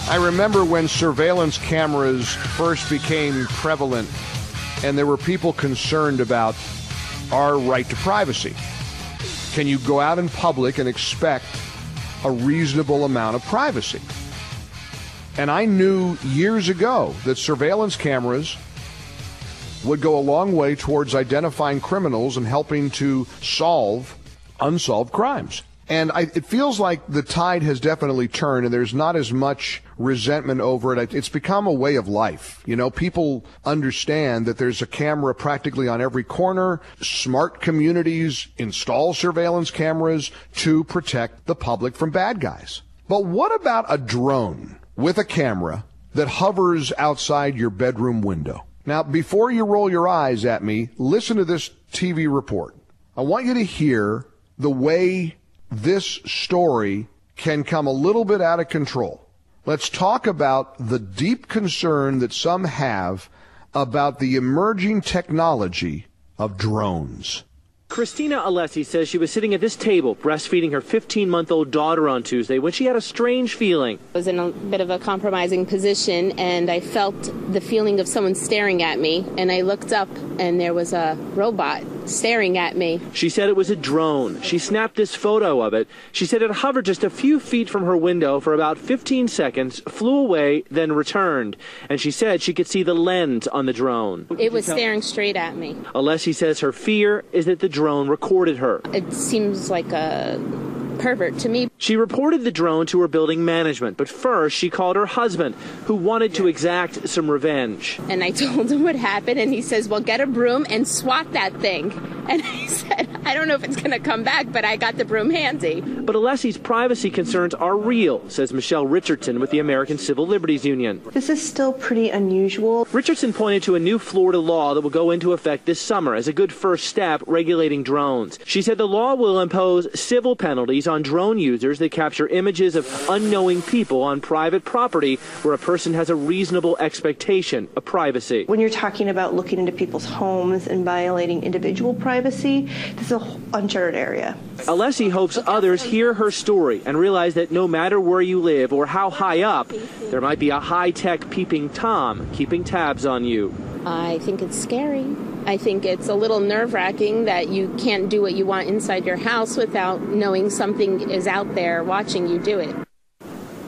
I remember when surveillance cameras first became prevalent and there were people concerned about our right to privacy. Can you go out in public and expect a reasonable amount of privacy? And I knew years ago that surveillance cameras would go a long way towards identifying criminals and helping to solve unsolved crimes. And it feels like the tide has definitely turned, and there's not as much resentment over it. It's become a way of life. You know, people understand that there's a camera practically on every corner. Smart communities install surveillance cameras to protect the public from bad guys. But what about a drone with a camera that hovers outside your bedroom window? Now, before you roll your eyes at me, listen to this TV report. I want you to hear the way this story can come a little bit out of control. Let's talk about the deep concern that some have about the emerging technology of drones. Christina Alessi says she was sitting at this table breastfeeding her 15-month-old daughter on Tuesday when she had a strange feeling. I was in a bit of a compromising position, and I felt the feeling of someone staring at me, and I looked up, and there was a robot staring at me. She said it was a drone. She snapped this photo of it. She said it hovered just a few feet from her window for about 15 seconds, flew away, then returned. And she said she could see the lens on the drone. It was staring straight at me. Alessi says her fear is that the drone recorded her. It seems like a pervert to me. She reported the drone to her building management, but first she called her husband, who wanted to exact some revenge. And I told him what happened, and he says, well, get a broom and swat that thing. And I said, I don't know if it's going to come back, but I got the broom handy. But Alessi's privacy concerns are real, says Michelle Richardson with the American Civil Liberties Union. This is still pretty unusual. Richardson pointed to a new Florida law that will go into effect this summer as a good first step regulating drones. She said the law will impose civil penalties on drone users that capture images of unknowing people on private property where a person has a reasonable expectation of privacy. When you're talking about looking into people's homes and violating individual privacy, this is an uncharted area. Alessi hopes others hear her story and realize that no matter where you live or how high up, there might be a high-tech peeping Tom keeping tabs on you. I think it's scary. I think it's a little nerve-wracking that you can't do what you want inside your house without knowing something is out there watching you do it.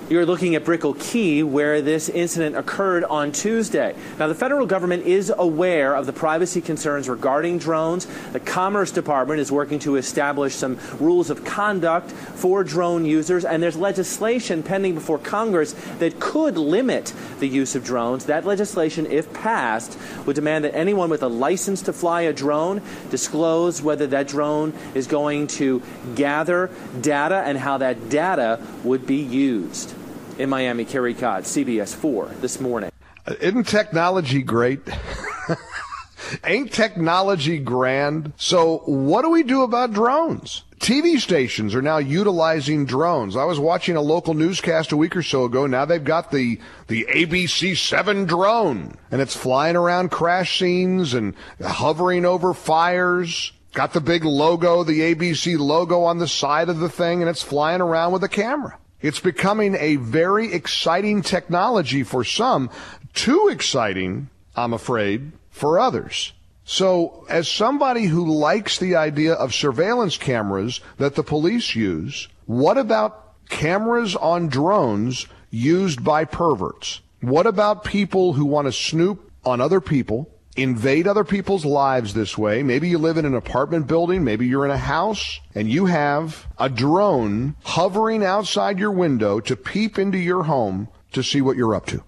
You're looking at Brickell Key, where this incident occurred on Tuesday. Now, the federal government is aware of the privacy concerns regarding drones. The Commerce Department is working to establish some rules of conduct for drone users, and there's legislation pending before Congress that could limit the use of drones. That legislation, if passed, would demand that anyone with a license to fly a drone disclose whether that drone is going to gather data and how that data would be used. In Miami, Kerry Codd, CBS 4 This Morning. Isn't technology great? Ain't technology grand? So what do we do about drones? TV stations are now utilizing drones. I was watching a local newscast a week or so ago. Now they've got the ABC-7 drone, and it's flying around crash scenes and hovering over fires. Got the big logo, the ABC logo on the side of the thing, and it's flying around with a camera. It's becoming a very exciting technology for some, too exciting, I'm afraid, for others. So as somebody who likes the idea of surveillance cameras that the police use, what about cameras on drones used by perverts? What about people who want to snoop on other people, invade other people's lives this way? Maybe you live in an apartment building, maybe you're in a house, and you have a drone hovering outside your window to peep into your home to see what you're up to.